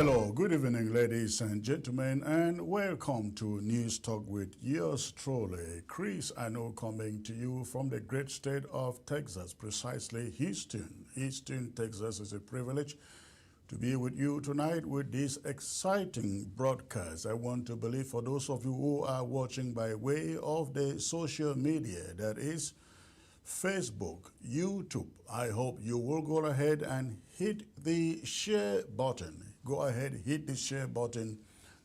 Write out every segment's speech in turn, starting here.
Hello, good evening, ladies and gentlemen, and welcome to News Talk with yours truly, Chris Ano, coming to you from the great state of Texas, precisely Houston. Houston, Texas is a privilege to be with you tonight with this exciting broadcast. I want to believe for those of you who are watching by way of the social media, that is Facebook, YouTube, I hope you will go ahead and hit the share button. Go ahead, hit the share button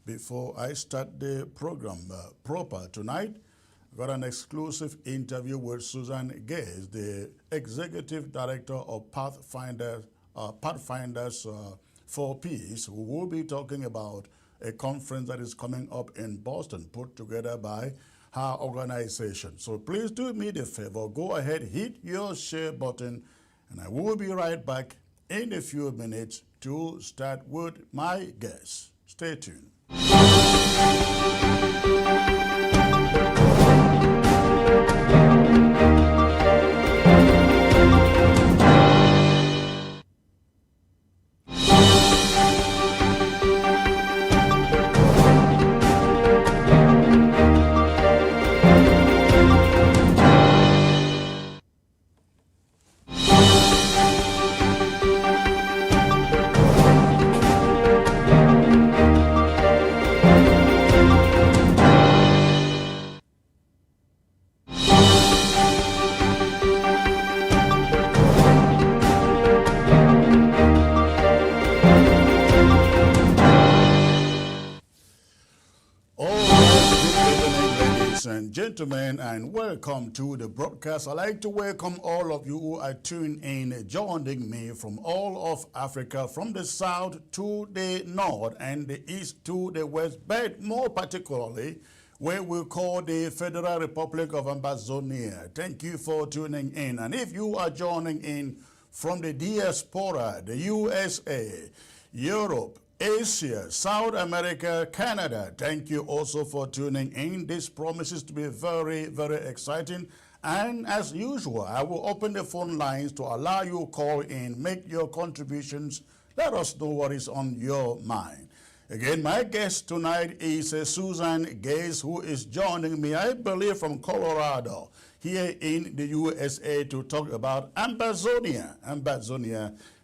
before I start the program proper. Tonight, I got an exclusive interview with Susan Gais, the Executive Director of Pathfinders for Peace, who will be talking about a conference that is coming up in Boston, put together by her organization. So please do me the favor, go ahead, hit your share button, and I will be right back in a few minutes to start with my guests. Stay tuned. Gentlemen, and welcome to the broadcast. I'd like to welcome all of you who are tuned in, joining me from all of Africa, from the south to the north and the east to the west, but more particularly where we call the Federal Republic of Amazonia. Thank you for tuning in. And if you are joining in from the diaspora, the USA, Europe, Asia, South America, Canada, thank you also for tuning in. This promises to be very, very exciting. And as usual, I will open the phone lines to allow you to call in, make your contributions. Let us know what is on your mind. Again, my guest tonight is Susan Gais, who is joining me, I believe, from Colorado, here in the USA to talk about Amazonia.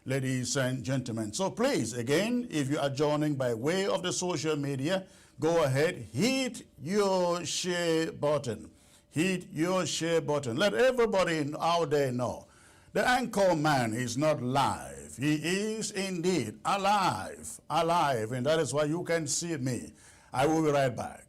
Ladies and gentlemen. So please, again, if you are joining by way of the social media, go ahead, hit your share button. Hit your share button. Let everybody out there know the anchor man is not live. He is indeed alive, and that is why you can see me. I will be right back.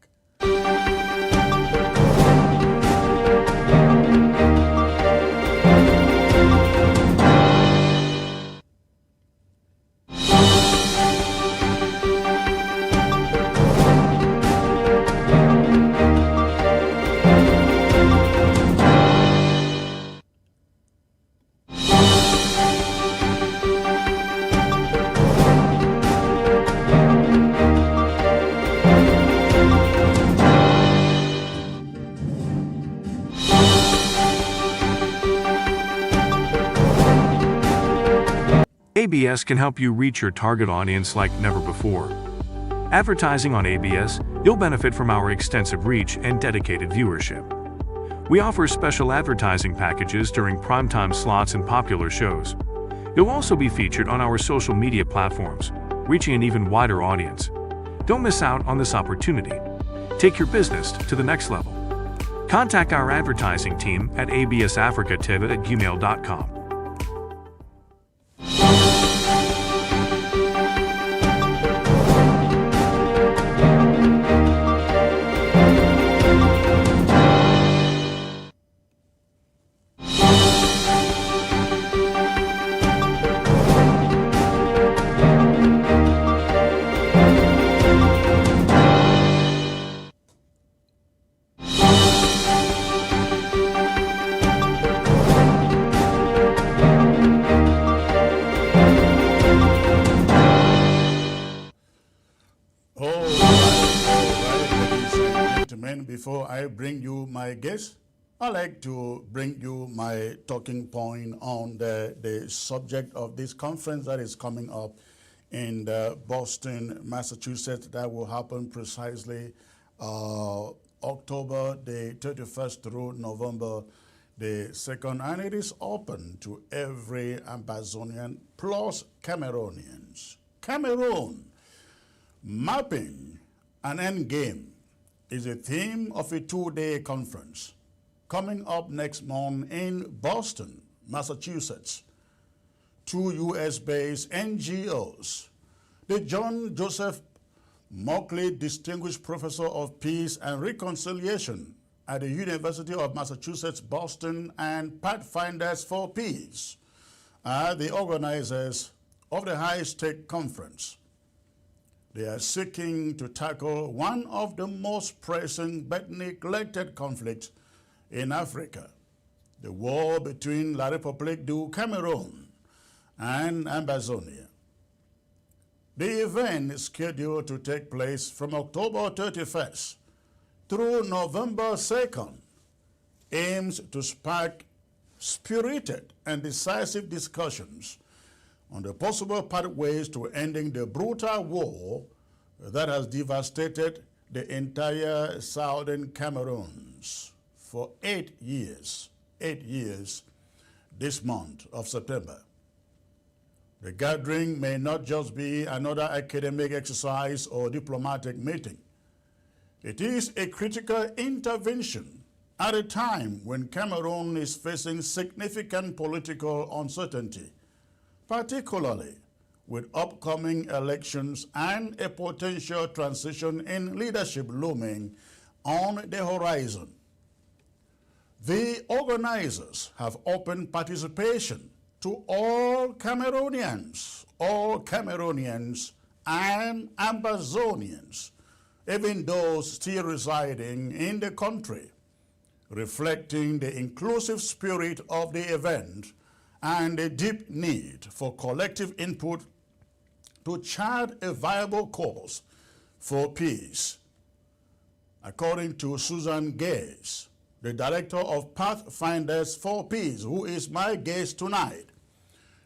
ABS can help you reach your target audience like never before. Advertising on ABS, you'll benefit from our extensive reach and dedicated viewership. We offer special advertising packages during primetime slots and popular shows. You'll also be featured on our social media platforms, reaching an even wider audience. Don't miss out on this opportunity. Take your business to the next level. Contact our advertising team at absafricativ@gmail.com. Before I bring you my guest, I'd like to bring you my talking point on the subject of this conference that is coming up in Boston, Massachusetts. That will happen precisely October the 31st through November the 2nd, and it is open to every Ambazonian plus Cameroonians. Cameroon, mapping an end game is a theme of a two-day conference coming up next month in Boston, Massachusetts. Two U.S.-based NGOs, the John Joseph Mockley Distinguished Professor of Peace and Reconciliation at the University of Massachusetts, Boston, and Pathfinders for Peace are the organizers of the high-stake conference. They are seeking to tackle one of the most pressing but neglected conflicts in Africa, the war between La République du Cameroon and Ambazonia. The event is scheduled to take place from October 31st through November 2nd, aims to spark spirited and decisive discussions on the possible pathways to ending the brutal war that has devastated the entire southern Cameroons for 8 years this month of September. The gathering may not just be another academic exercise or diplomatic meeting. It is a critical intervention at a time when Cameroon is facing significant political uncertainty, particularly with upcoming elections and a potential transition in leadership looming on the horizon. The organizers have opened participation to all Cameroonians and Ambazonians, even those still residing in the country, reflecting the inclusive spirit of the event and a deep need for collective input to chart a viable course for peace. According to Susan Gais, the director of Pathfinders for Peace, who is my guest tonight,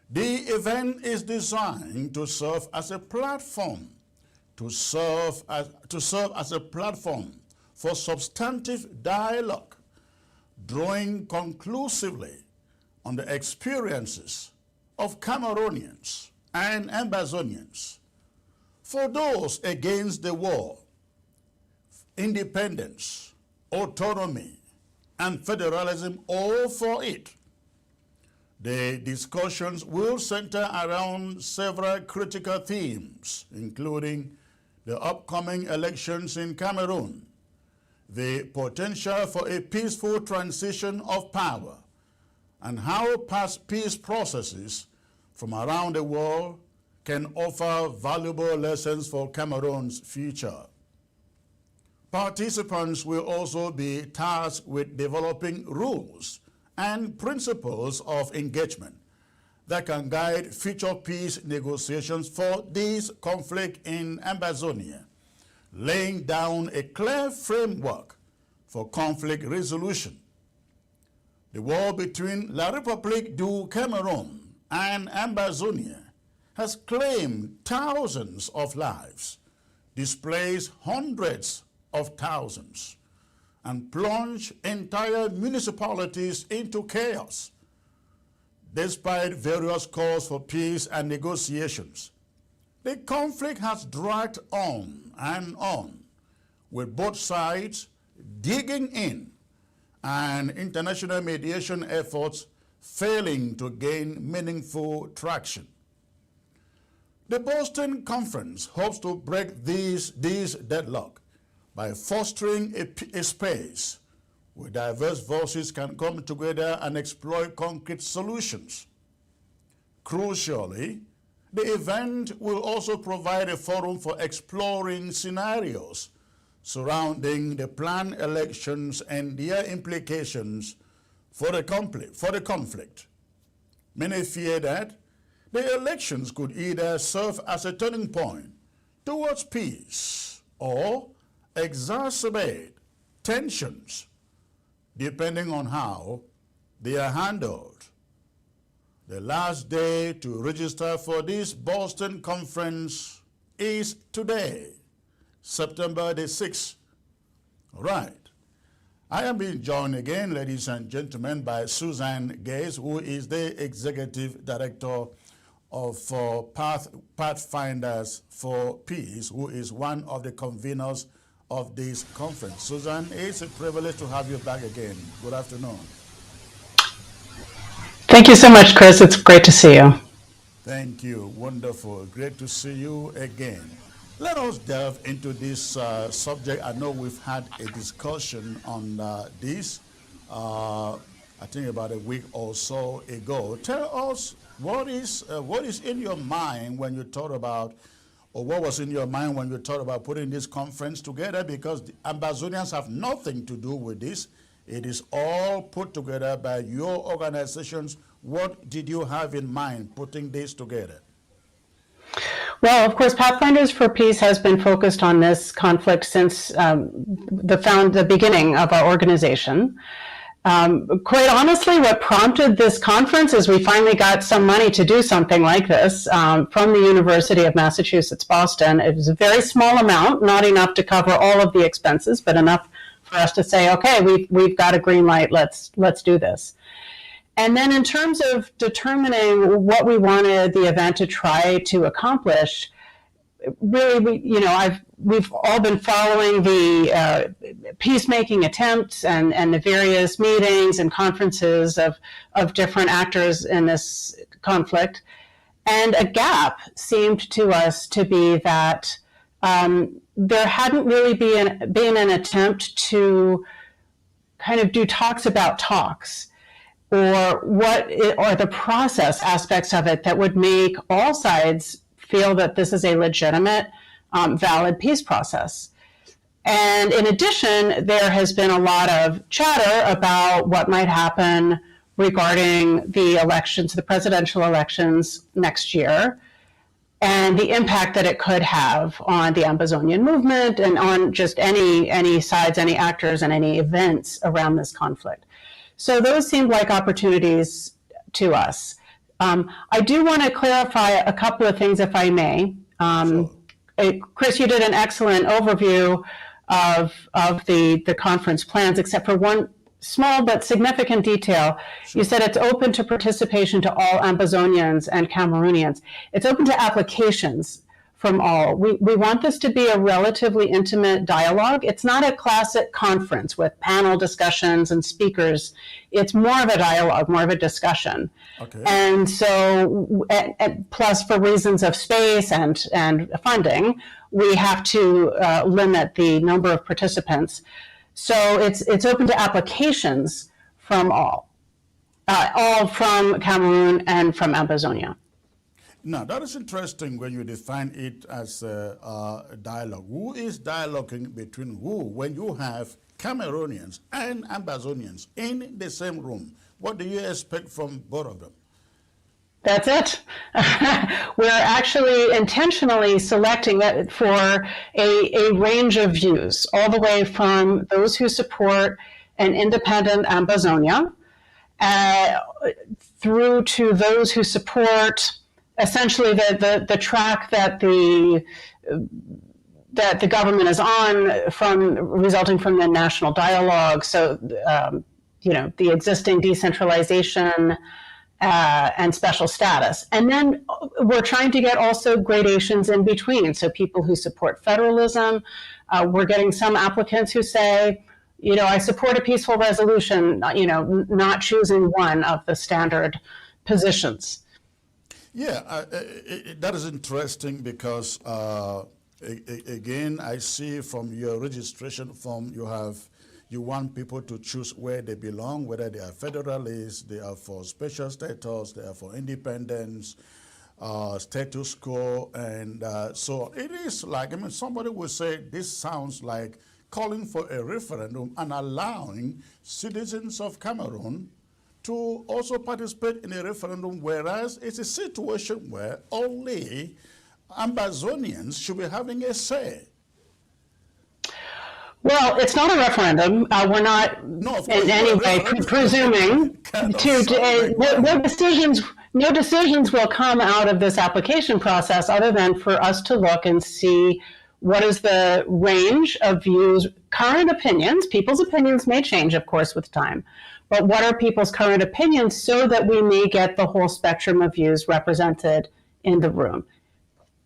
the event is designed to serve as a platform for substantive dialogue, drawing conclusively on the experiences of Cameroonians and Ambazonians. For those against the war, independence, autonomy, and federalism, all for it. The discussions will center around several critical themes, including the upcoming elections in Cameroon, the potential for a peaceful transition of power, and how past peace processes from around the world can offer valuable lessons for Cameroon's future. Participants will also be tasked with developing rules and principles of engagement that can guide future peace negotiations for this conflict in Ambazonia, laying down a clear framework for conflict resolution. The war between La République du Cameroon and Ambazonia has claimed thousands of lives, displaced hundreds of thousands, and plunged entire municipalities into chaos. Despite various calls for peace and negotiations, the conflict has dragged on and on, with both sides digging in and international mediation efforts failing to gain meaningful traction. The Boston Conference hopes to break this deadlock by fostering a space where diverse voices can come together and explore concrete solutions. Crucially, the event will also provide a forum for exploring scenarios surrounding the planned elections and their implications for the conflict. Many fear that the elections could either serve as a turning point towards peace or exacerbate tensions, depending on how they are handled. The last day to register for this Boston conference is today, September the 6th. All right. I am being joined again, ladies and gentlemen, by Susan Gais, who is the Executive Director of Pathfinders for Peace, who is one of the conveners of this conference. Susan, it's a privilege to have you back again. Good afternoon. Thank you so much, Chris. It's great to see you. Thank you. Wonderful. Great to see you again. Let us delve into this subject. I know we've had a discussion on this, I think about a week or so ago. Tell us what is in your mind when you thought about, or what was in your mind when you thought about putting this conference together, because the Ambazonians have nothing to do with this. It is all put together by your organizations. What did you have in mind putting this together? Well, of course, Pathfinders for Peace has been focused on this conflict since the beginning of our organization. Quite honestly, what prompted this conference is we finally got some money to do something like this from the University of Massachusetts, Boston. It was a very small amount, not enough to cover all of the expenses, but enough for us to say, okay, we've got a green light, let's do this. And then in terms of determining what we wanted the event to try to accomplish, really, we've all been following the peacemaking attempts and the various meetings and conferences of different actors in this conflict. And a gap seemed to us to be that there hadn't really been an attempt to kind of do talks about talks, or the process aspects of it that would make all sides feel that this is a legitimate, valid peace process. And in addition, there has been a lot of chatter about what might happen regarding the elections, the presidential elections next year, and the impact that it could have on the Ambazonian movement and on just any sides, any actors, and any events around this conflict. So those seemed like opportunities to us. I do want to clarify a couple of things, if I may. Sure. Chris, you did an excellent overview of the conference plans, except for one small but significant detail. Sure. You said it's open to participation to all Ambazonians and Cameroonians. It's open to applications from all. We want this to be a relatively intimate dialogue. It's not a classic conference with panel discussions and speakers. It's more of a dialogue, more of a discussion. Okay. And so, plus for reasons of space and funding, we have to limit the number of participants. So it's open to applications from all from Cameroon and from Ambazonia. Now, that is interesting when you define it as a dialogue. Who is dialoguing between who when you have Cameroonians and Ambazonians in the same room? What do you expect from both of them? That's it. We're actually intentionally selecting that for a range of views, all the way from those who support an independent Ambazonia through to those who support essentially the track that the government is on resulting from the national dialogue. So, the existing decentralization and special status. And then we're trying to get also gradations in between. So people who support federalism, we're getting some applicants who say, I support a peaceful resolution, not choosing one of the standard positions. Yeah, that is interesting because, again, I see from your registration form you want people to choose where they belong, whether they are federalists, they are for special status, they are for independence, status quo, and so it is like, somebody would say this sounds like calling for a referendum and allowing citizens of Cameroon to also participate in a referendum, whereas it's a situation where only Ambazonians should be having a say. Well, it's not a referendum. We're not in any way presuming no no decisions will come out of this application process other than for us to look and see what is the range of views, current opinions. People's opinions may change, of course, with time, but what are people's current opinions so that we may get the whole spectrum of views represented in the room.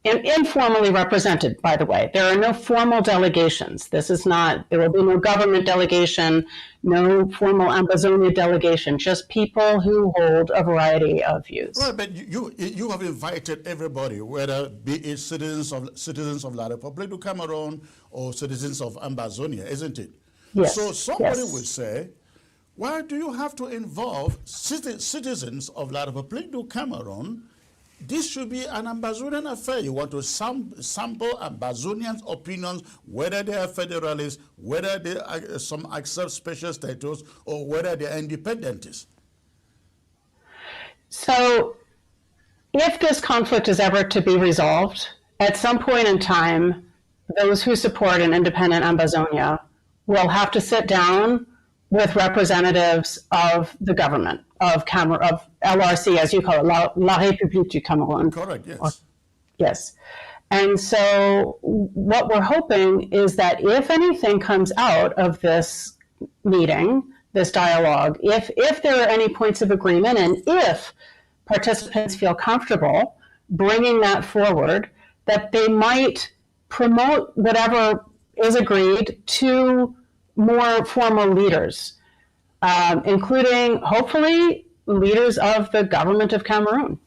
And informally represented, by the way. There are no formal delegations. There will be no government delegation, no formal Amazonia delegation, just people who hold a variety of views. Right, but you have invited everybody, whether be it citizens of La République du Cameroon or citizens of Amazonia, isn't it? Yes. So somebody would say, why do you have to involve citizens of La République du Cameroon? This should be an Amazonian affair. You want to sample Amazonians' opinions, whether they are federalists, whether they some accept special status, or whether they are independentists. So, if this conflict is ever to be resolved, at some point in time, those who support an independent Amazonia will have to sit down with representatives of the government, of LRC, as you call it, La République du Cameroun. Correct, yes. Yes. And so what we're hoping is that if anything comes out of this meeting, this dialogue, if there are any points of agreement and if participants feel comfortable bringing that forward, that they might promote whatever is agreed to more formal leaders, including, hopefully, leaders of the government of Cameroon.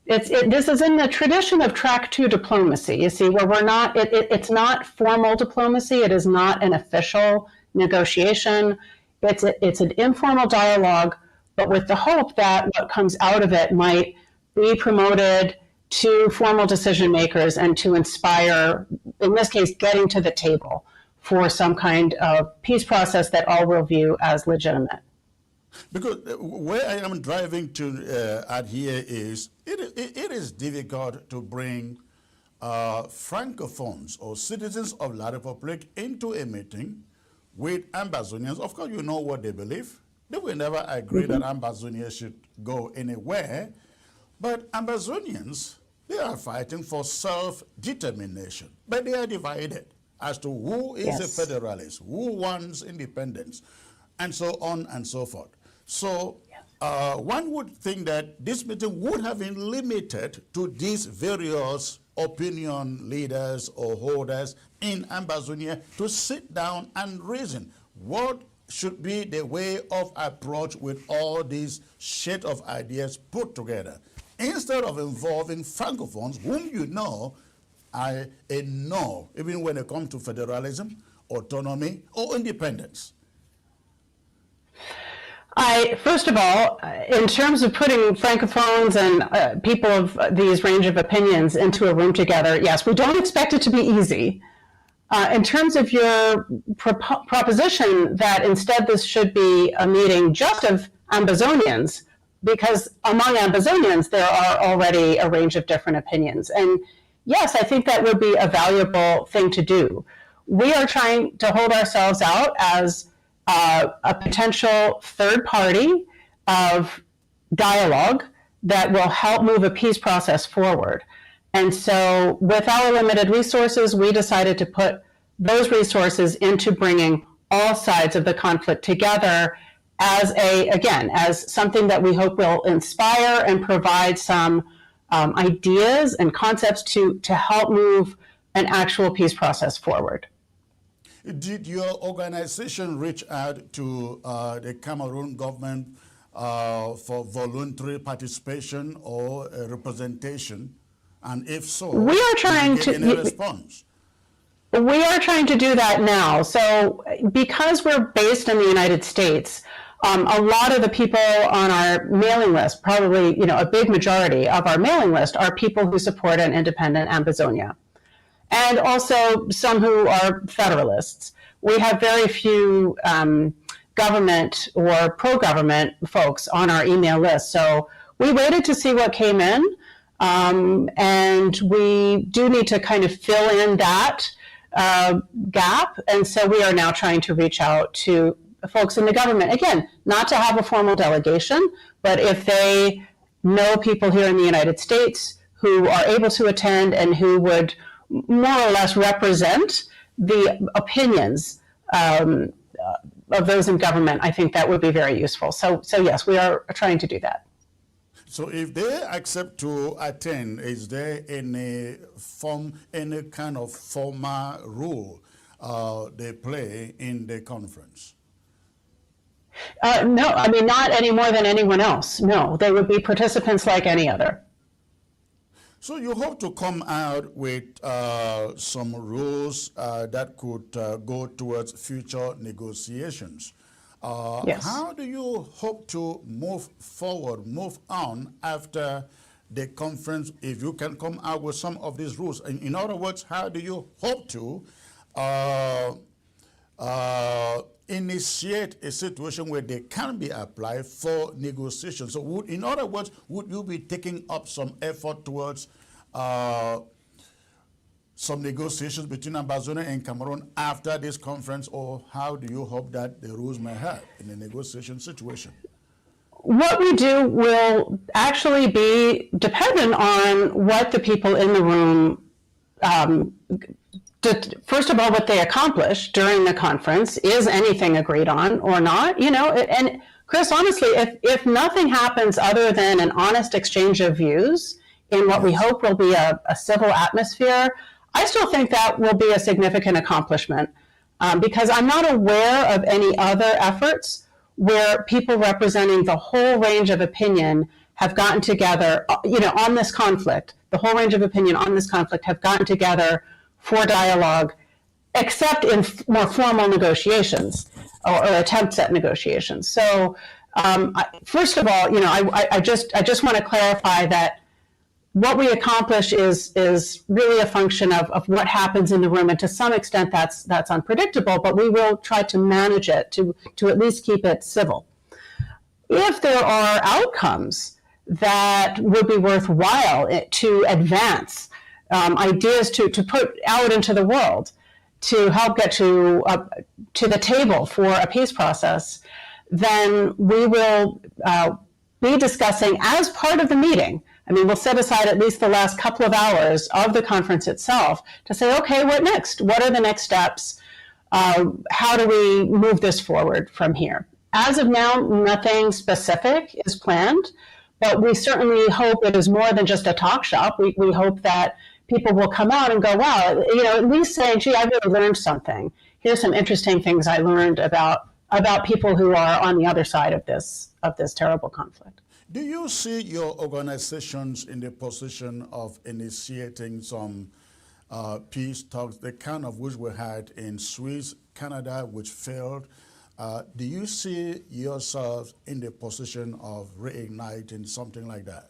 This is in the tradition of track 2 diplomacy, you see, where it's not formal diplomacy, it is not an official negotiation, it's an informal dialogue, but with the hope that what comes out of it might be promoted to formal decision makers and to inspire, in this case, getting to the table for some kind of peace process that all will view as legitimate. Because where I am driving to at here is, it is difficult to bring Francophones or citizens of La République into a meeting with Amazonians. Of course, you know what they believe. They will never agree that Amazonia should go anywhere. But Amazonians, they are fighting for self-determination. But they are divided as to who is a federalist, who wants independence, and so on and so forth. So one would think that this meeting would have been limited to these various opinion leaders or holders in Amazonia to sit down and reason what should be the way of approach with all these shade of ideas put together, instead of involving Francophones, whom you know are a no, even when it comes to federalism, autonomy, or independence. First of all, in terms of putting Francophones and people of these range of opinions into a room together, yes, we don't expect it to be easy. In terms of your proposition that instead this should be a meeting just of Amazonians, because among Amazonians there are already a range of different opinions. And yes, I think that would be a valuable thing to do. We are trying to hold ourselves out as a potential third party of dialogue that will help move a peace process forward. And so with our limited resources, we decided to put those resources into bringing all sides of the conflict together as something that we hope will inspire and provide some ideas and concepts to help move an actual peace process forward. Did your organization reach out to the Cameroon government for voluntary participation or representation? And if so, we are trying did you get any response? We are trying to do that now. So because we're based in the United States, a lot of the people on our mailing list, probably a big majority of our mailing list, are people who support an independent Amazonia. And also some who are federalists. We have very few government or pro-government folks on our email list. So we waited to see what came in, and we do need to kind of fill in that gap. And so we are now trying to reach out to folks in the government. Again, not to have a formal delegation, but if they know people here in the United States who are able to attend and who would more or less represent the opinions of those in government, I think that would be very useful. So yes, we are trying to do that. So if they accept to attend, is there any kind of formal role they play in the conference? No, I mean, not any more than anyone else. No, they would be participants like any other. So you hope to come out with some rules that could go towards future negotiations. Yes. How do you hope to move forward, move on after the conference, if you can come out with some of these rules? In other words, how do you hope to initiate a situation where they can be applied for negotiations? So in other words, would you be taking up some effort towards some negotiations between Ambazonia and Cameroon after this conference, or how do you hope that the rules may help in a negotiation situation? What we do will actually be dependent on what the people in the room, first of all, what they accomplish during the conference. Is anything agreed on or not? You know, and Chris, honestly, if nothing happens other than an honest exchange of views in what we hope will be a civil atmosphere, I still think that will be a significant accomplishment, because I'm not aware of any other efforts where people representing the whole range of opinion have gotten together, on this conflict. The whole range of opinion on this conflict have gotten together for dialogue, except in more formal negotiations or attempts at negotiations. So, first of all, I just want to clarify that what we accomplish is really a function of what happens in the room, and to some extent that's unpredictable, but we will try to manage it to at least keep it civil. If there are outcomes that would be worthwhile to advance, ideas to put out into the world to help get to the table for a peace process, then we will be discussing as part of the meeting. I mean, we'll set aside at least the last couple of hours of the conference itself to say, okay, what next? What are the next steps? How do we move this forward from here? As of now, nothing specific is planned, but we certainly hope it is more than just a talk shop. We hope that people will come out and go, wow, at least saying, gee, I really learned something. Here's some interesting things I learned about people who are on the other side of this terrible conflict. Do you see your organizations in the position of initiating some peace talks, the kind of which we had in Swiss, Canada, which failed? Do you see yourselves in the position of reigniting something like that?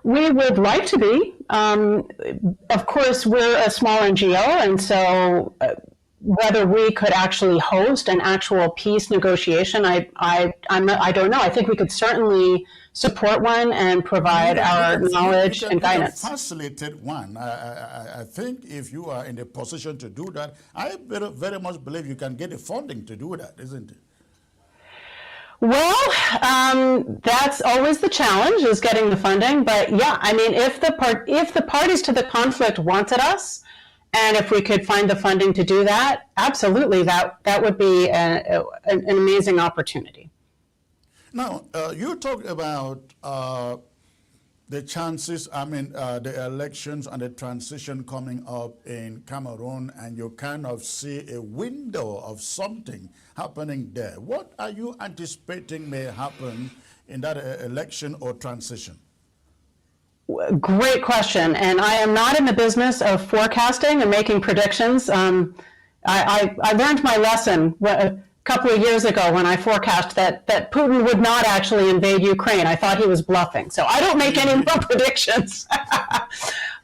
We would like to be. Of course, we're a small NGO, and so whether we could actually host an actual peace negotiation, I don't know. I think we could certainly support one and provide our knowledge and guidance. Facilitate one. I think if you are in the position to do that, I very much believe you can get the funding to do that, isn't it? Well, that's always the challenge, is getting the funding. But yeah, I mean, if the parties to the conflict wanted us, and if we could find the funding to do that, absolutely, that would be an amazing opportunity. Now, you talked about the chances, the elections and the transition coming up in Cameroon, and you kind of see a window of something happening there. What are you anticipating may happen in that election or transition? Great question, and I am not in the business of forecasting and making predictions. I learned my lesson a couple of years ago when I forecast that Putin would not actually invade Ukraine. I thought he was bluffing, so I don't make any more predictions.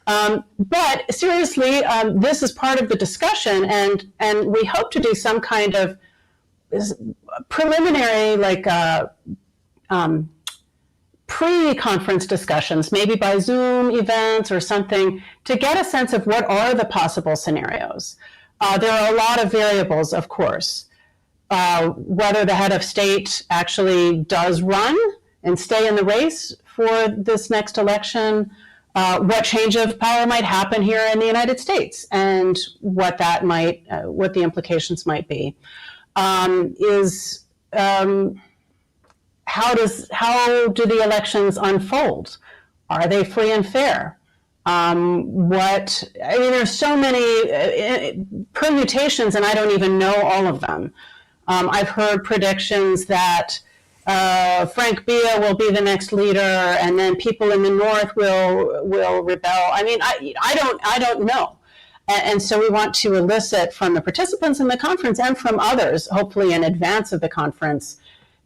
But seriously, this is part of the discussion, and we hope to do some kind of preliminary, pre-conference discussions, maybe by Zoom events or something, to get a sense of what are the possible scenarios. There are a lot of variables, of course. Whether the head of state actually does run and stay in the race for this next election, what change of power might happen here in the United States and what the implications might be. How do the elections unfold? Are they free and fair? There's so many permutations, and I don't even know all of them. I've heard predictions that Frank Bia will be the next leader, and then people in the north will rebel. I don't know. And so we want to elicit from the participants in the conference and from others, hopefully in advance of the conference,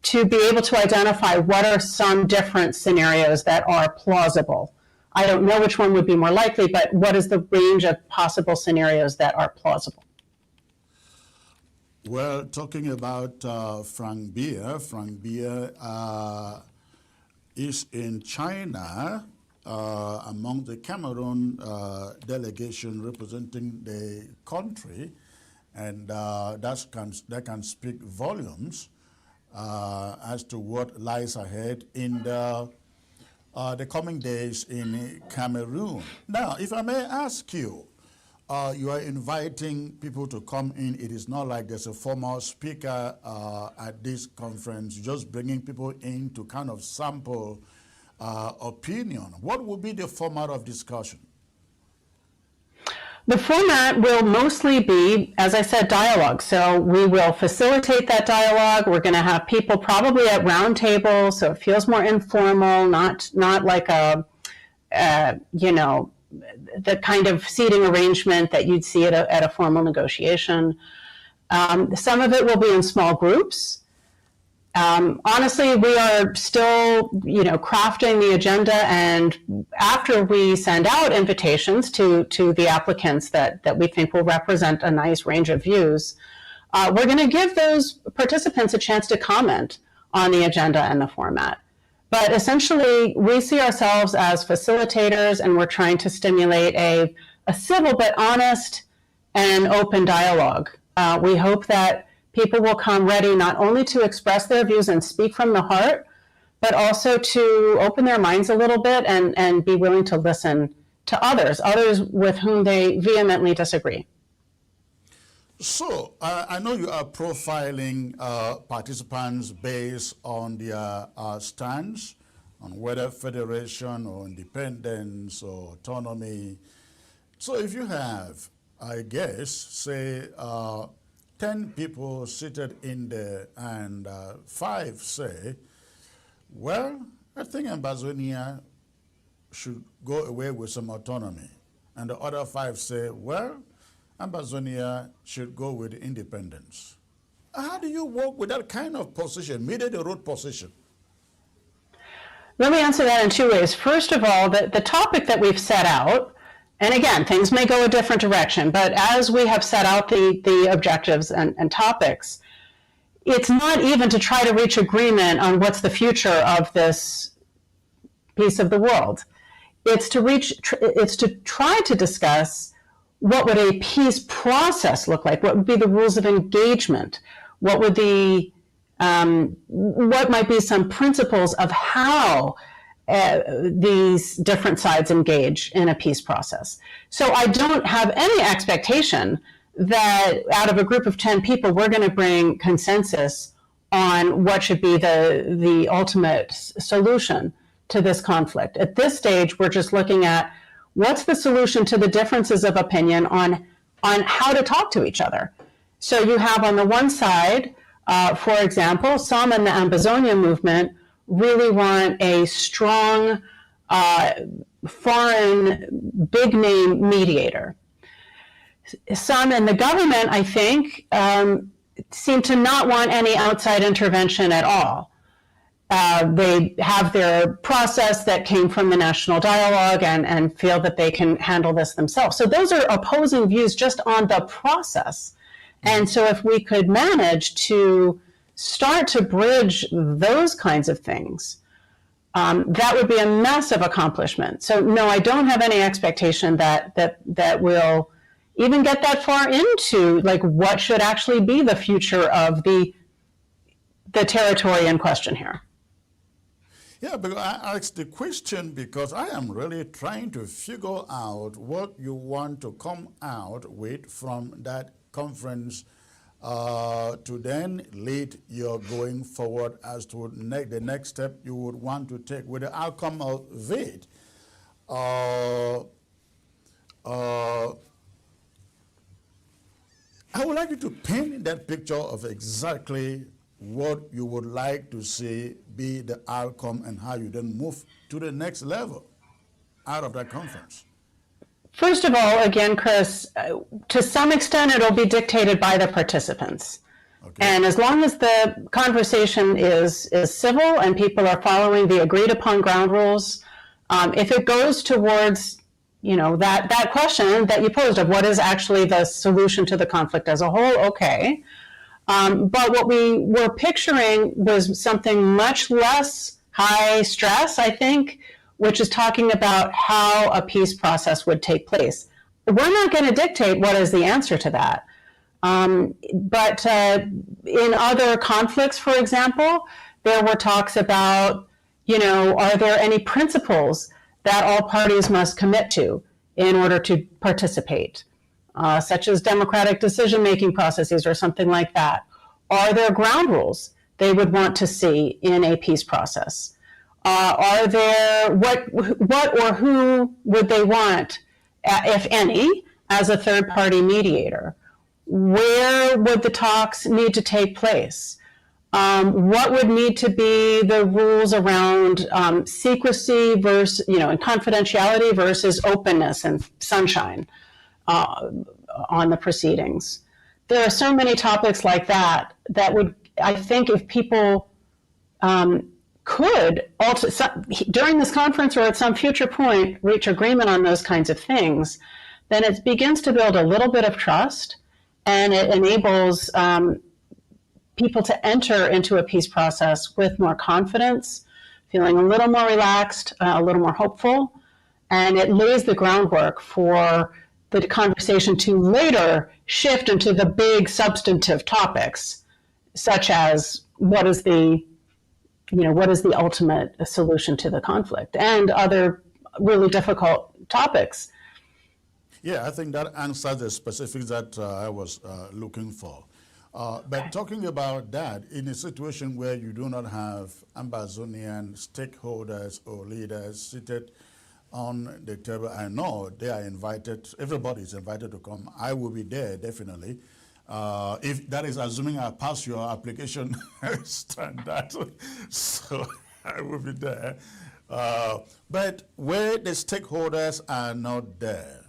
to be able to identify what are some different scenarios that are plausible. I don't know which one would be more likely, but what is the range of possible scenarios that are plausible? Well, talking about Frank Bia is in China among the Cameroon delegation representing the country, and that can speak volumes as to what lies ahead in the coming days in Cameroon. Now, if I may ask you, you are inviting people to come in. It is not like there's a formal speaker at this conference, just bringing people in to kind of sample opinion. What will be the format of discussion? The format will mostly be, as I said, dialogue. So we will facilitate that dialogue. We're going to have people probably at round tables, so it feels more informal, not like the kind of seating arrangement that you'd see at a formal negotiation. Some of it will be in small groups. Honestly, we are still, crafting the agenda, and after we send out invitations to the applicants that we think will represent a nice range of views, we're going to give those participants a chance to comment on the agenda and the format. But essentially, we see ourselves as facilitators, and we're trying to stimulate a civil but honest and open dialogue. We hope that people will come ready not only to express their views and speak from the heart, but also to open their minds a little bit and be willing to listen to others with whom they vehemently disagree. So, I know you are profiling participants based on their stance on whether federation or independence or autonomy. So if you have, I guess, say, 10 people seated in there and 5 say, well, I think Ambazonia should go away with some autonomy. And the other 5 say, well, Ambazonia should go with independence. How do you work with that kind of position, middle-of-the-road position? Let me answer that in 2 ways. First of all, the topic that we've set out, and again, things may go a different direction, but as we have set out the objectives and topics, it's not even to try to reach agreement on what's the future of this piece of the world. It's to try to discuss what would a peace process look like? What would be the rules of engagement? What would what might be some principles of how these different sides engage in a peace process? So I don't have any expectation that out of a group of 10 people, we're going to bring consensus on what should be the ultimate solution to this conflict. At this stage, we're just looking at what's the solution to the differences of opinion on how to talk to each other. So you have on the one side, for example, some in the Ambazonia movement really want a strong foreign big name mediator. Some in the government, I think, seem to not want any outside intervention at all. They have their process that came from the national dialogue and feel that they can handle this themselves. So those are opposing views just on the process. And so if we could manage to start to bridge those kinds of things, that would be a massive accomplishment. So no, I don't have any expectation that we'll even get that far into like what should actually be the future of the territory in question here. Yeah, because I asked the question because I am really trying to figure out what you want to come out with from that conference to then lead your going forward as to the next step you would want to take with the outcome of it. I would like you to paint that picture of exactly what you would like to see be the outcome and how you then move to the next level out of that conference. First of all, again, Chris, to some extent it'll be dictated by the participants. Okay. And as long as the conversation is civil and people are following the agreed upon ground rules, if it goes towards that question that you posed of what is actually the solution to the conflict as a whole, okay. But what we were picturing was something much less high stress, I think, which is talking about how a peace process would take place. We're not going to dictate what is the answer to that. But in other conflicts, for example, there were talks about, are there any principles that all parties must commit to in order to participate, such as democratic decision-making processes or something like that. Are there ground rules they would want to see in a peace process? Are there, what or who would they want, if any, as a third-party mediator? Where would the talks need to take place? What would need to be the rules around secrecy versus, and confidentiality versus openness and sunshine on the proceedings? There are so many topics like that would, I think, if people could also, during this conference or at some future point, reach agreement on those kinds of things, then it begins to build a little bit of trust, and it enables people to enter into a peace process with more confidence, feeling a little more relaxed, a little more hopeful, and it lays the groundwork for the conversation to later shift into the big substantive topics, such as what is the ultimate solution to the conflict, and other really difficult topics. Yeah, I think that answers the specifics that I was looking for. But talking about that, in a situation where you do not have Amazonian stakeholders or leaders seated on the table, I know they are invited, everybody is invited to come. I will be there, definitely. If that is assuming I pass your application standard, so I will be there. But where the stakeholders are not there,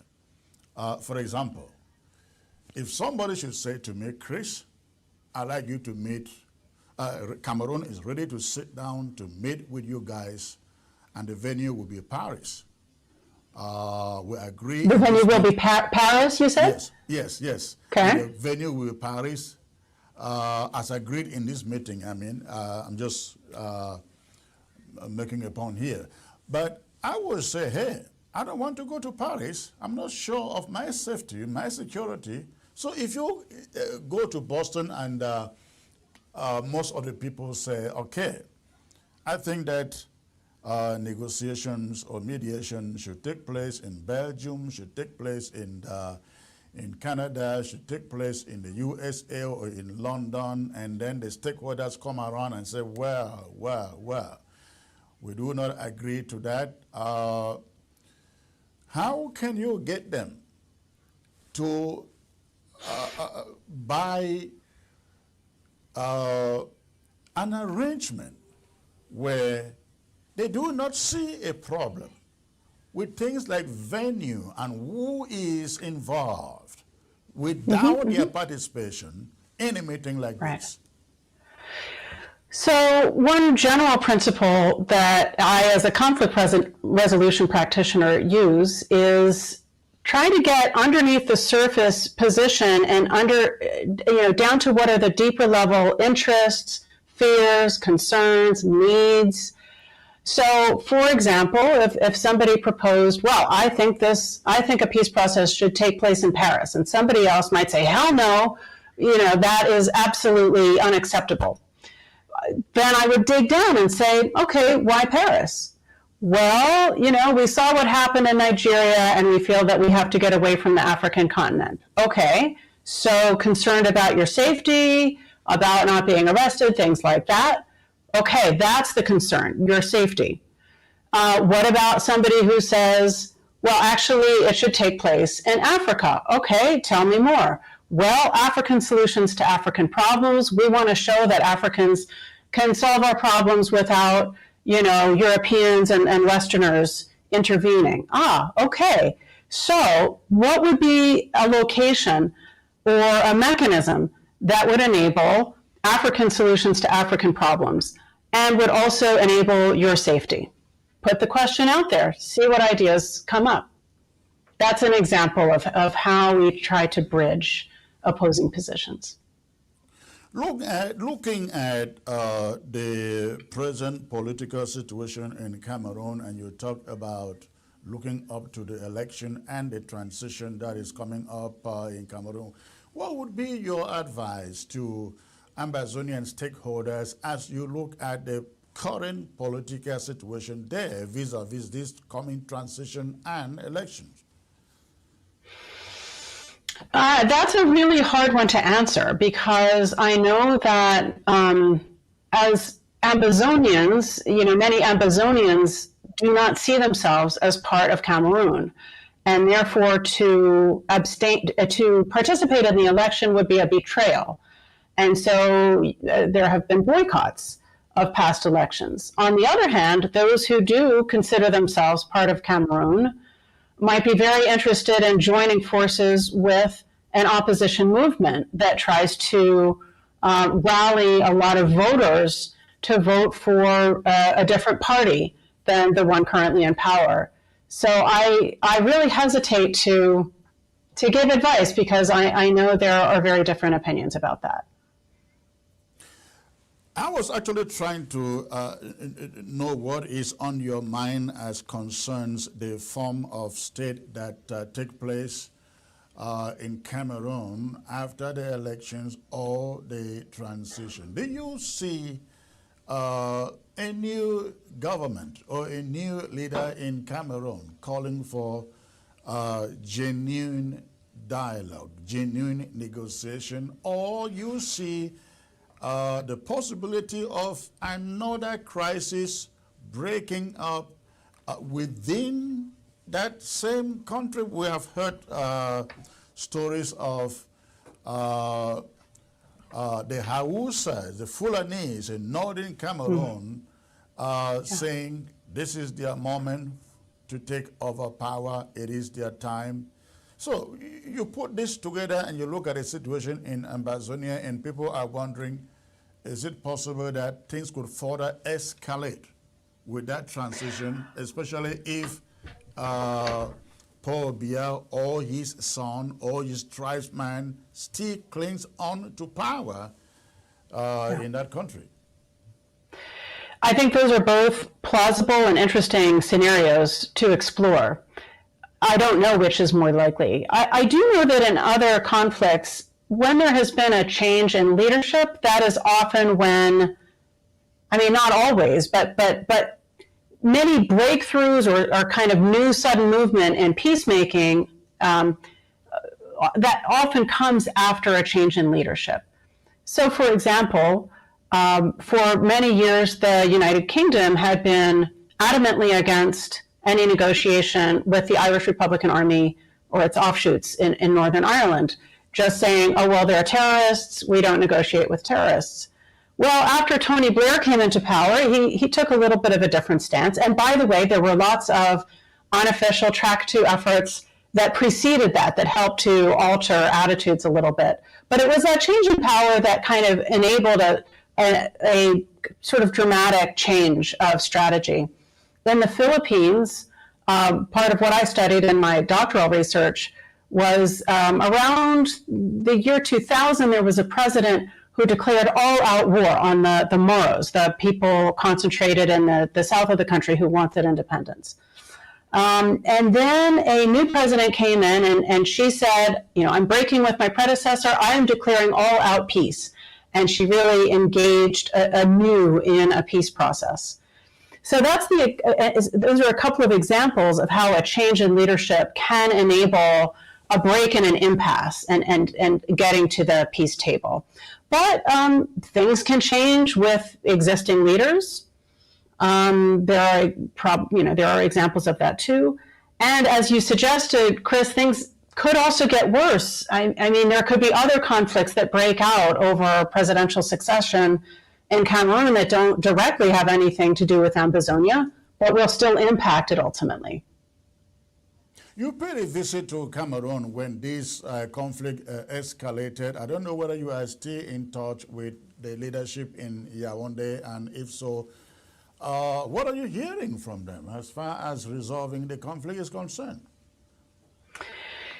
for example, if somebody should say to me, Chris, I'd like you to meet, Cameroon is ready to sit down to meet with you guys, and the venue will be Paris. We agree. The venue will be Paris, you said? Yes. Okay. The venue will be Paris. As agreed in this meeting, I'm just making a point here. But I would say, hey, I don't want to go to Paris. I'm not sure of my safety, my security. So if you go to Boston and most of the people say, okay, I think that negotiations or mediation should take place in Belgium, should take place in Canada, should take place in the USA or in London, and then the stakeholders come around and say, well, we do not agree to that. How can you get them to by an arrangement where they do not see a problem with things like venue and who is involved without their participation in a meeting like this? So one general principle that I, as a conflict resolution practitioner, use is try to get underneath the surface position and down to what are the deeper level interests, fears, concerns, needs. So, for example, if somebody proposed, well, I think a peace process should take place in Paris, and somebody else might say, hell no, that is absolutely unacceptable. then I would dig down and say, okay, why Paris? Well, we saw what happened in Nigeria and we feel that we have to get away from the African continent. Okay, so concerned about your safety, about not being arrested, things like that. Okay, that's the concern, your safety. What about somebody who says, well, actually, it should take place in Africa? Okay, tell me more. Well, African solutions to African problems. We want to show that Africans can solve our problems without Europeans and Westerners intervening. Okay. So what would be a location or a mechanism that would enable African solutions to African problems and would also enable your safety? Put the question out there, see what ideas come up. That's an example of how we try to bridge opposing positions. Looking at the present political situation in Cameroon, and you talked about looking up to the election and the transition that is coming up in Cameroon, what would be your advice to Amazonian stakeholders as you look at the current political situation there vis-a-vis this coming transition and elections? That's a really hard one to answer because I know that as Amazonians, many Amazonians do not see themselves as part of Cameroon, and therefore to participate in the election would be a betrayal. And so there have been boycotts of past elections. On the other hand, those who do consider themselves part of Cameroon might be very interested in joining forces with an opposition movement that tries to rally a lot of voters to vote for a different party than the one currently in power. So I really hesitate to give advice because I know there are very different opinions about that. I was actually trying to know what is on your mind as concerns the form of state that take place in Cameroon after the elections or the transition. Do you see a new government or a new leader in Cameroon calling for genuine dialogue, genuine negotiation, or you see the possibility of another crisis breaking up within that same country? We have heard stories of the Hausas, the Fulanese in northern Cameroon, saying this is their moment to take over power, it is their time. So you put this together and you look at the situation in Amazonia and people are wondering, is it possible that things could further escalate with that transition, especially if Paul Biya or his son or his tribesman still clings on to power in that country? I think those are both plausible and interesting scenarios to explore. I don't know which is more likely. I do know that in other conflicts, when there has been a change in leadership, that is often when, I mean, not always, but many breakthroughs or kind of new sudden movement in peacemaking, that often comes after a change in leadership. So, for example, for many years, the United Kingdom had been adamantly against any negotiation with the Irish Republican Army or its offshoots in Northern Ireland, just saying, oh, well, they're terrorists, we don't negotiate with terrorists. Well, after Tony Blair came into power, he took a little bit of a different stance. And by the way, there were lots of unofficial track 2 efforts that preceded that helped to alter attitudes a little bit. But it was that change in power that kind of enabled a sort of dramatic change of strategy. In the Philippines, part of what I studied in my doctoral research was around the year 2000, there was a president who declared all-out war on the Moros, the people concentrated in the south of the country who wanted independence. And then a new president came in and she said, I'm breaking with my predecessor, I am declaring all-out peace. and she really engaged anew in a peace process. So those are a couple of examples of how a change in leadership can enable a break in an impasse and getting to the peace table. But things can change with existing leaders. There are examples of that too. And as you suggested, Chris, things could also get worse. I mean, there could be other conflicts that break out over presidential succession in Cameroon that don't directly have anything to do with Ambazonia, but will still impact it ultimately. You paid a visit to Cameroon when this conflict escalated. I don't know whether you are still in touch with the leadership in Yaoundé, and if so, what are you hearing from them as far as resolving the conflict is concerned?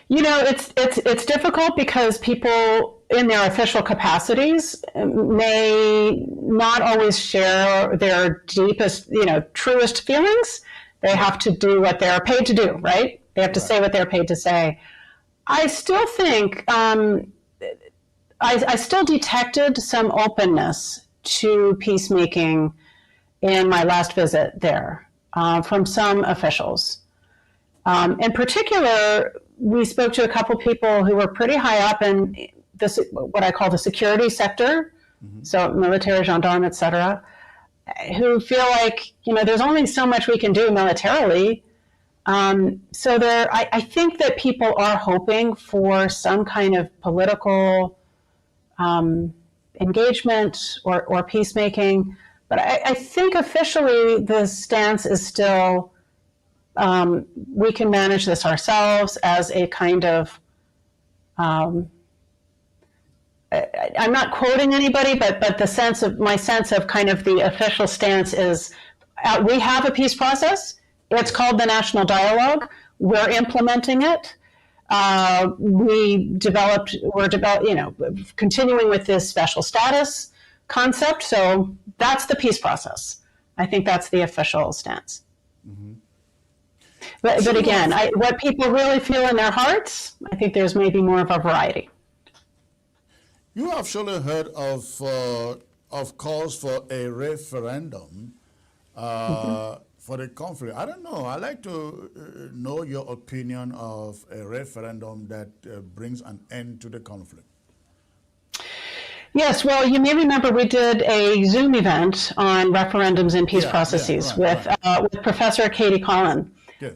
You know, it's difficult because people in their official capacities may not always share their deepest, truest feelings. They have to do what they're paid to do, right? They have to say what they're paid to say. I still think, I still detected some openness to peacemaking in my last visit there from some officials. In particular, we spoke to a couple people who were pretty high up in this, what I call the security sector, so military, gendarme, et cetera, who feel like, there's only so much we can do militarily. So I think that people are hoping for some kind of political engagement or peacemaking. But I think officially the stance is still, we can manage this ourselves as a kind of, I'm not quoting anybody, but my sense of kind of the official stance is, we have a peace process. It's called the National Dialogue. We're implementing it. We're continuing with this special status concept. So that's the peace process. I think that's the official stance. Mm-hmm. But again, what people really feel in their hearts, I think there's maybe more of a variety. You have surely heard of calls for a referendum for the conflict. I don't know. I'd like to know your opinion of a referendum that brings an end to the conflict. Yes, well, you may remember we did a Zoom event on referendums and peace processes with Professor Katie Collin. Yes.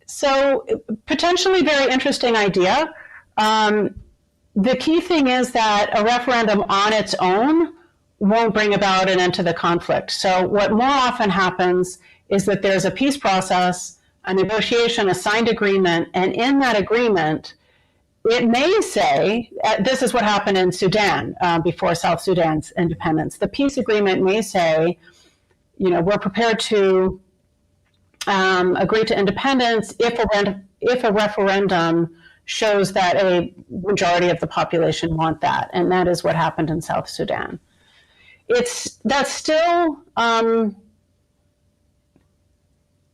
So potentially very interesting idea. The key thing is that a referendum on its own won't bring about an end to the conflict. So what more often happens is that there's a peace process, a negotiation, a signed agreement, and in that agreement, it may say, this is what happened in Sudan before South Sudan's independence. The peace agreement may say, we're prepared to agree to independence if a referendum shows that a majority of the population want that, and that is what happened in South Sudan. That's still,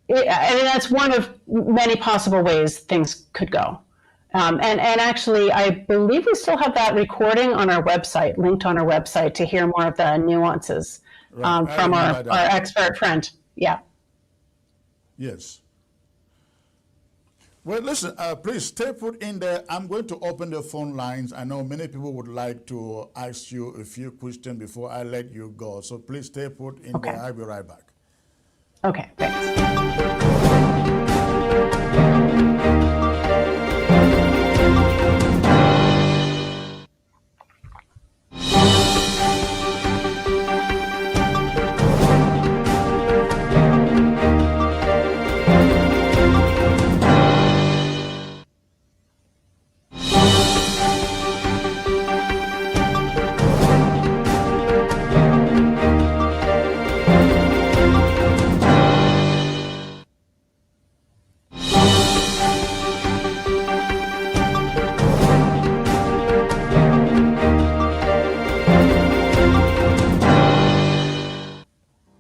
that's one of many possible ways things could go. And actually, I believe we still have that recording on our website, linked on our website, to hear more of the nuances from our expert friend. Yeah. Yes. Well, listen, please stay put in there. I'm going to open the phone lines. I know many people would like to ask you a few questions before I let you go. So please stay put in there. I'll be right back. Okay, thanks.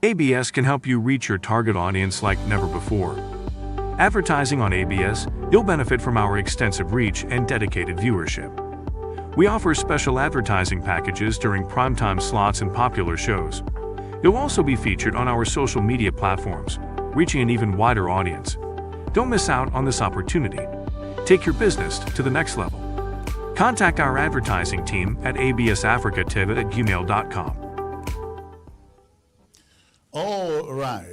ABS can help you reach your target audience like never before. Advertising on ABS, you'll benefit from our extensive reach and dedicated viewership. We offer special advertising packages during primetime slots and popular shows. You'll also be featured on our social media platforms, reaching an even wider audience. Don't miss out on this opportunity. Take your business to the next level. Contact our advertising team at absafricativ@gmail.com. All right.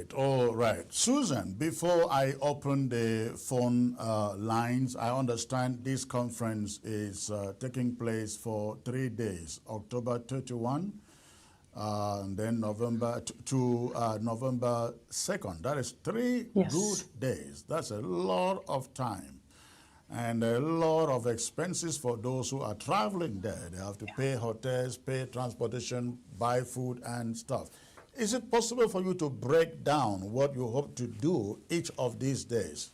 Susan, before I open the phone lines, I understand this conference is taking place for 3 days, October 31, and then November to November 2nd. That is 3 good days. That's a lot of time and a lot of expenses for those who are traveling there. They have to pay hotels, pay transportation, buy food and stuff. Is it possible for you to break down what you hope to do each of these days?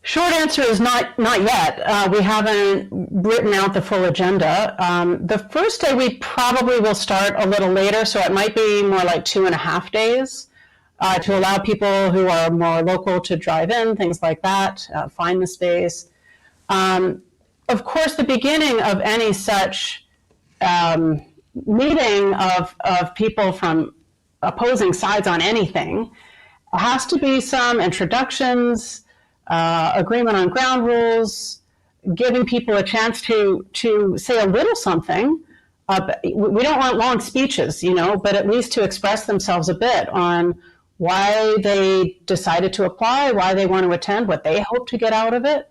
Short answer is not yet. We haven't written out the full agenda. The first day we probably will start a little later, so it might be more like 2.5 days to allow people who are more local to drive in, things like that, find the space. Of course, the beginning of any such meeting of people from opposing sides on anything has to be some introductions, agreement on ground rules, giving people a chance to say a little something. We don't want long speeches, but at least to express themselves a bit on why they decided to apply, why they want to attend, what they hope to get out of it.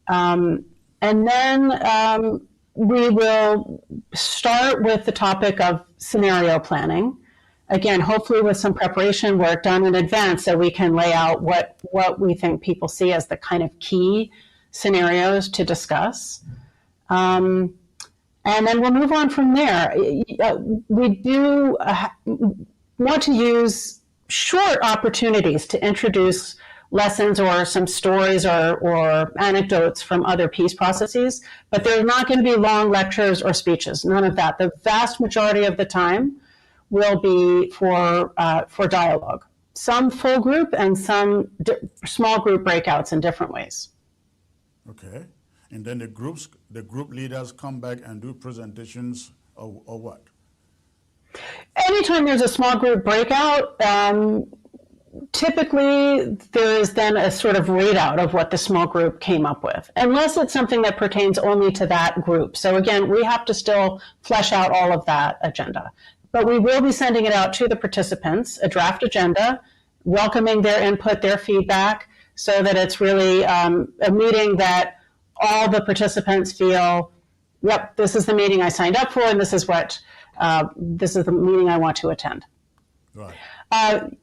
And then we will start with the topic of scenario planning. Again, hopefully with some preparation work done in advance so we can lay out what we think people see as the kind of key scenarios to discuss. And then we'll move on from there. We do want to use short opportunities to introduce lessons or some stories or anecdotes from other peace processes, but there's not going to be long lectures or speeches, none of that. The vast majority of the time will be for dialogue. Some full group and some small group breakouts in different ways. Okay, and then the group leaders come back and do presentations or what? Anytime there's a small group breakout, typically there is then a sort of readout of what the small group came up with, unless it's something that pertains only to that group. So again, we have to still flesh out all of that agenda. But we will be sending it out to the participants, a draft agenda, welcoming their input, their feedback, so that it's really a meeting that all the participants feel, yep, this is the meeting I signed up for, and this is the meeting I want to attend. Right.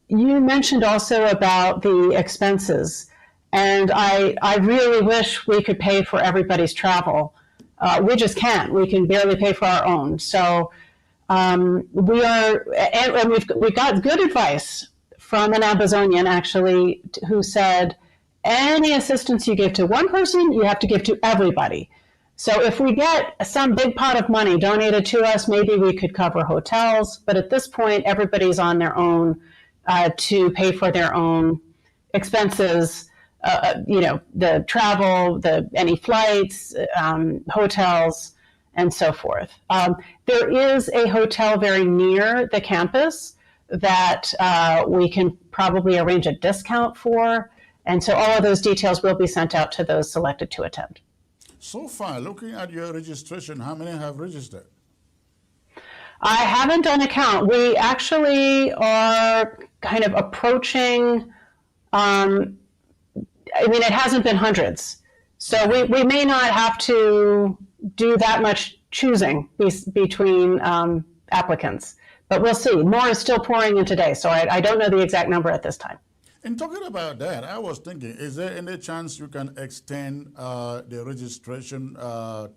You mentioned also about the expenses, and I really wish we could pay for everybody's travel. We just can't. We can barely pay for our own. So we are, and we got good advice from an Amazonian actually, who said, any assistance you give to one person, you have to give to everybody. So if we get some big pot of money donated to us, maybe we could cover hotels. But at this point, everybody's on their own to pay for their own expenses, the travel, any flights, hotels, and so forth. There is a hotel very near the campus that we can probably arrange a discount for. And so all of those details will be sent out to those selected to attend. So far, looking at your registration, how many have registered? I haven't done a count. We actually are kind of approaching, it hasn't been hundreds. So we may not have to do that much choosing between applicants, but we'll see. More is still pouring in today, so I don't know the exact number at this time. In talking about that, I was thinking, is there any chance you can extend the registration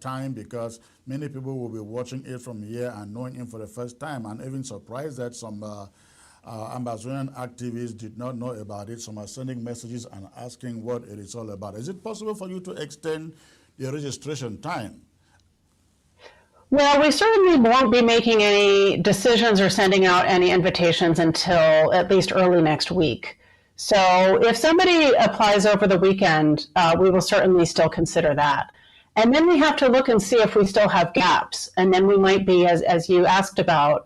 time, because many people will be watching it from here and knowing it for the first time, and even surprised that some Amazonian activists did not know about it. Some are sending messages and asking what it is all about. Is it possible for you to extend the registration time? Well, we certainly won't be making any decisions or sending out any invitations until at least early next week. So if somebody applies over the weekend, we will certainly still consider that. And then we have to look and see if we still have gaps. And then we might be, as you asked about,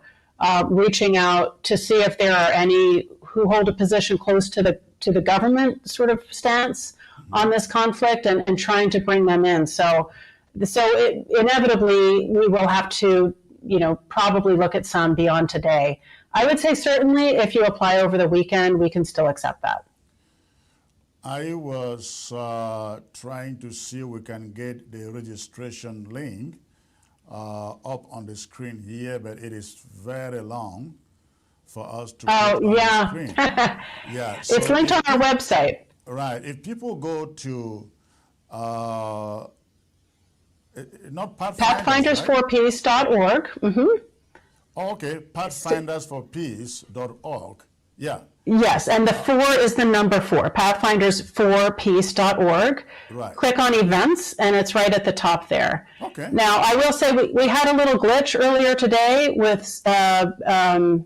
reaching out to see if there are any who hold a position close to the government sort of stance on this conflict, and trying to bring them in. So inevitably we will have to, probably look at some beyond today. I would say certainly if you apply over the weekend, we can still accept that. I was trying to see if we can get the registration link up on the screen here, but it is very long for us to put on the screen. Yeah, so it's linked on our website. Right. If people go to not pathfindersforpeace.org. Mm-hmm. Okay, pathfindersforpeace.org. Yeah. Yes, and the 4 is the number 4, pathfindersforpeace.org. Right. Click on events, and it's right at the top there. Okay. Now, I will say we had a little glitch earlier today with the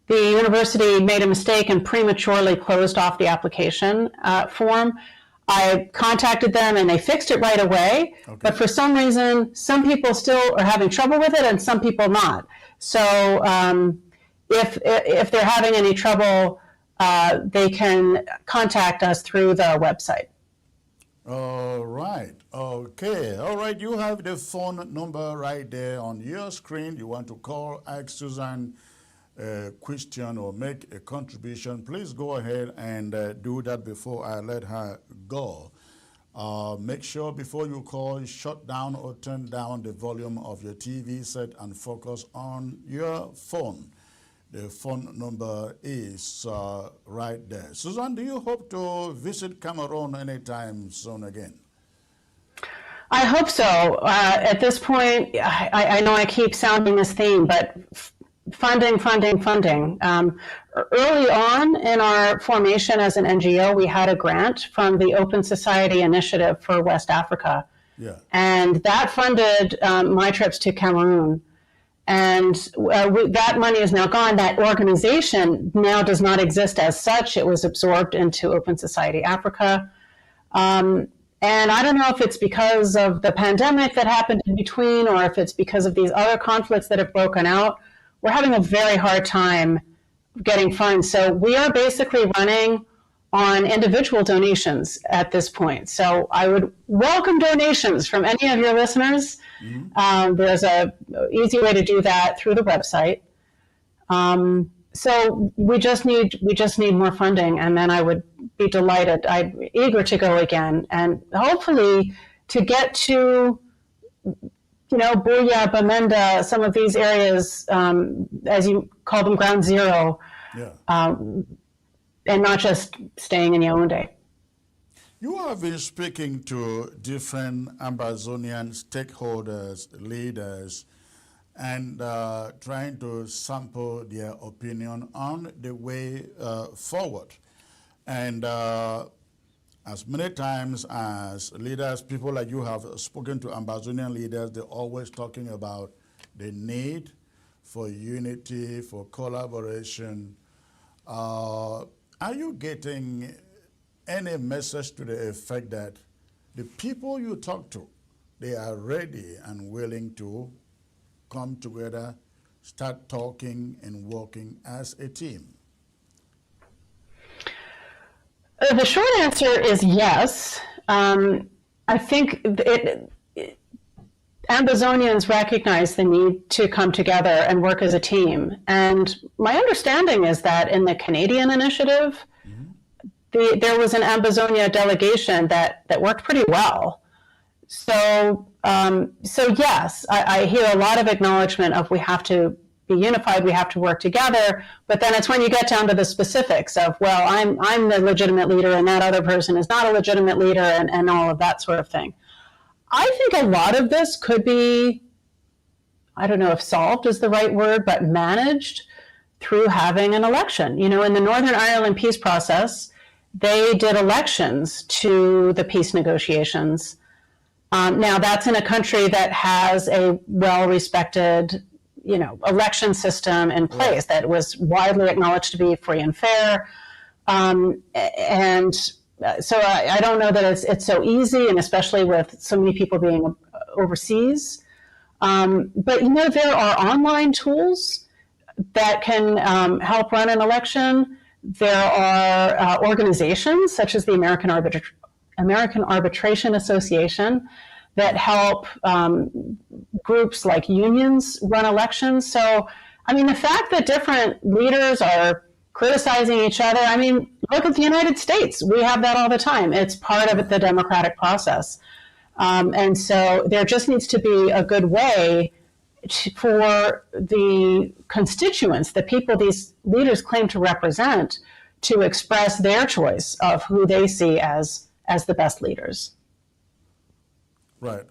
university made a mistake and prematurely closed off the application form. I contacted them and they fixed it right away, but for some reason, some people still are having trouble with it and some people not. So if they're having any trouble, they can contact us through the website. All right. Okay. All right. You have the phone number right there on your screen. You want to call, ask Susan a question or make a contribution, please go ahead and do that before I let her go. Make sure before you call, shut down or turn down the volume of your TV set and focus on your phone. The phone number is right there. Susan, do you hope to visit Cameroon anytime soon again? I hope so. At this point, I know I keep sounding this theme, but funding. Early on in our formation as an NGO, we had a grant from the Open Society Initiative for West Africa. Yeah. And that funded my trips to Cameroon. And that money is now gone. That organization now does not exist as such. It was absorbed into Open Society Africa. And I don't know if it's because of the pandemic that happened in between, or if it's because of these other conflicts that have broken out. We're having a very hard time getting funds. So we are basically running on individual donations at this point. So I would welcome donations from any of your listeners. Mm-hmm. There's a easy way to do that through the website. So we just need more funding, and then I would be delighted. I'm eager to go again, and hopefully to get to, Buya, Bamenda, some of these areas, as you call them, ground zero, and not just staying in Yaoundé. You have been speaking to different Amazonian stakeholders, leaders, and trying to sample their opinion on the way forward. And as many times as leaders, people like you have spoken to Amazonian leaders, they're always talking about the need for unity, for collaboration. Are you getting any message to the effect that the people you talk to, they are ready and willing to come together, start talking and working as a team? The short answer is yes. I think Amazonians recognize the need to come together and work as a team. And my understanding is that in the Canadian initiative, there was an Amazonia delegation that worked pretty well. So yes, I hear a lot of acknowledgement of we have to be unified, we have to work together, but then it's when you get down to the specifics of, well, I'm the legitimate leader and that other person is not a legitimate leader, and all of that sort of thing. I think a lot of this could be, I don't know if solved is the right word, but managed through having an election. In the Northern Ireland peace process, they did elections to the peace negotiations. Now that's in a country that has a well-respected, election system in place that was widely acknowledged to be free and fair. And So I don't know that it's so easy, and especially with so many people being overseas. But there are online tools that can help run an election. There are organizations such as the American Arbitration Association that help groups like unions run elections. So, the fact that different leaders are criticizing each other, look at the United States. We have that all the time. It's part of the democratic process. And so there just needs to be a good way for the constituents, the people these leaders claim to represent, to express their choice of who they see as the best leaders. Right.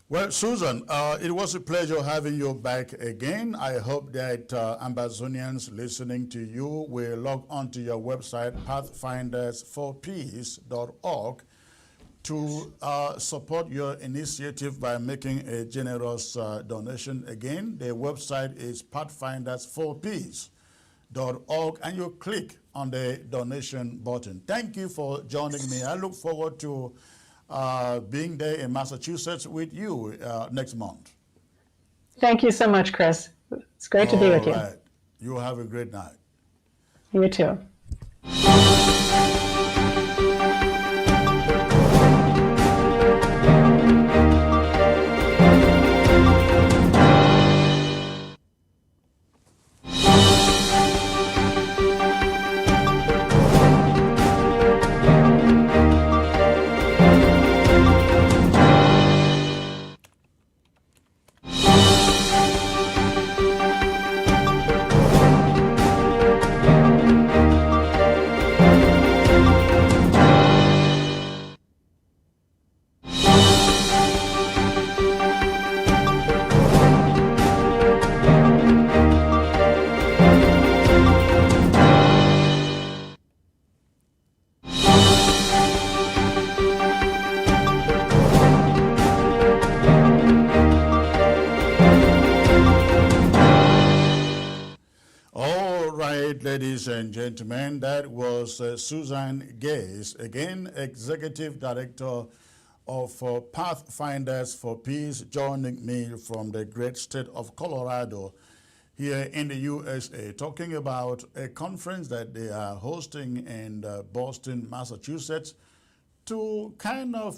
Well, Susan, it was a pleasure having you back again. I hope that Ambazonians listening to you will log onto your website, pathfindersforpeace.org, to support your initiative by making a generous donation. Again, the website is pathfindersforpeace.org, and you click on the donation button. Thank you for joining me. I look forward to being there in Massachusetts with you next month. Thank you so much, Chris. It's great to be with you. All right. You have a great night. You too. Ladies and gentlemen, that was Susan Gais, again, Executive Director of Pathfinders for Peace, joining me from the great state of Colorado here in the USA, talking about a conference that they are hosting in Boston, Massachusetts, to kind of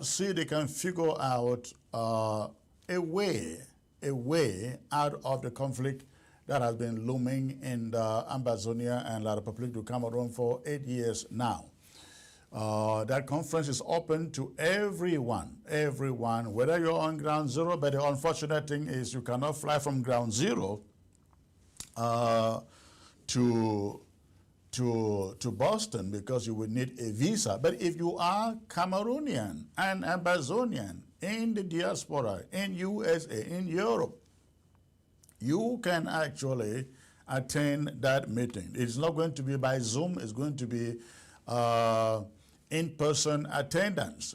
see they can figure out a way out of the conflict that has been looming in Ambazonia and La République du Cameroon for 8 years now. That conference is open to everyone, whether you're on ground zero, but the unfortunate thing is you cannot fly from ground zero to Boston because you would need a visa. But if you are Cameroonian and Ambazonian in the diaspora, in USA, in Europe, you can actually attend that meeting. It's not going to be by Zoom. It's going to be in-person attendance.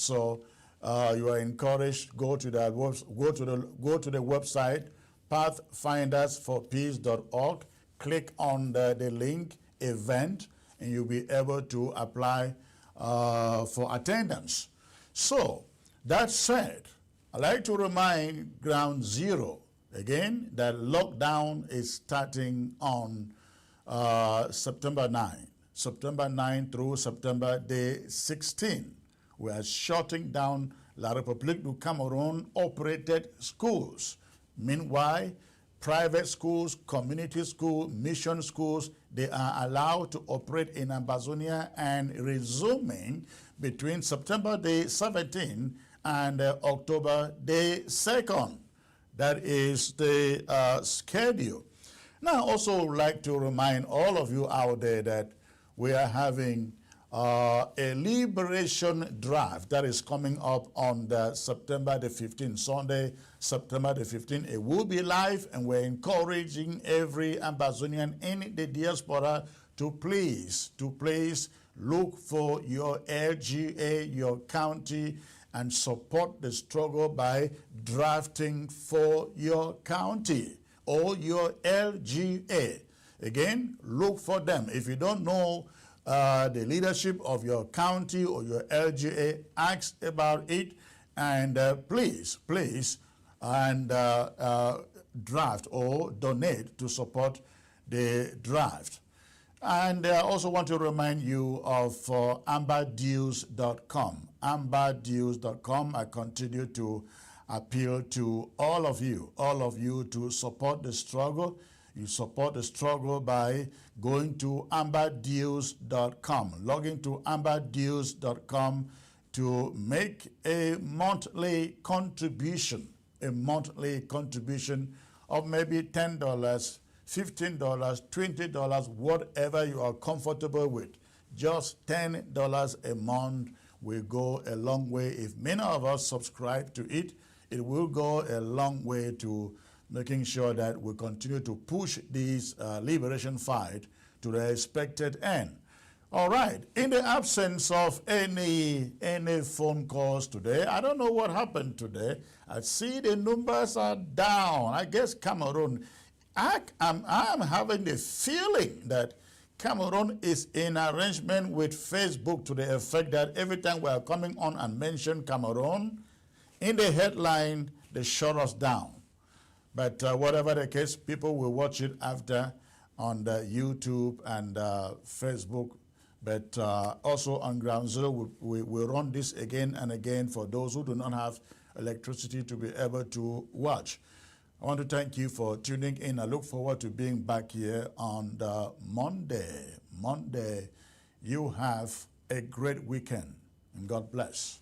So you are encouraged. Go to the website pathfindersforpeace.org. Click on the link event, and you'll be able to apply for attendance. So that said, I'd like to remind Ground Zero again that lockdown is starting on September 9 through September the 16th. We are shutting down La République du Cameroon operated schools. Meanwhile, private schools, community schools, mission schools, they are allowed to operate in Ambazonia and resuming between September the 17th and October the 2nd. That is the schedule. Now, I also like to remind all of you out there that we are having a liberation drive that is coming up on September the 15th, Sunday, September the 15th. It will be live, and we're encouraging every Ambazonian in the diaspora to please look for your LGA, your county, and support the struggle by drafting for your county or your LGA. Again, look for them. If you don't know the leadership of your county or your LGA, ask about it, and please, and draft or donate to support the draft. And I also want to remind you of amberdeals.com. amberdeals.com. I continue to appeal to all of you to support the struggle. You support the struggle by going to amberdeals.com. Log into amberdeals.com to make a monthly contribution of maybe $10, $15, $20, whatever you are comfortable with. Just $10 a month will go a long way. If many of us subscribe to it, it will go a long way to making sure that we continue to push this liberation fight to the expected end. All right. In the absence of any phone calls today, I don't know what happened today. I see the numbers are down. I guess Cameroon, I'm having the feeling that Cameroon is in arrangement with Facebook to the effect that every time we are coming on and mention Cameroon, in the headline, they shut us down. But whatever the case, people will watch it after on the YouTube and Facebook. But also on Ground Zero, we run this again and again for those who do not have electricity to be able to watch. I want to thank you for tuning in. I look forward to being back here on the Monday. You have a great weekend, and God bless.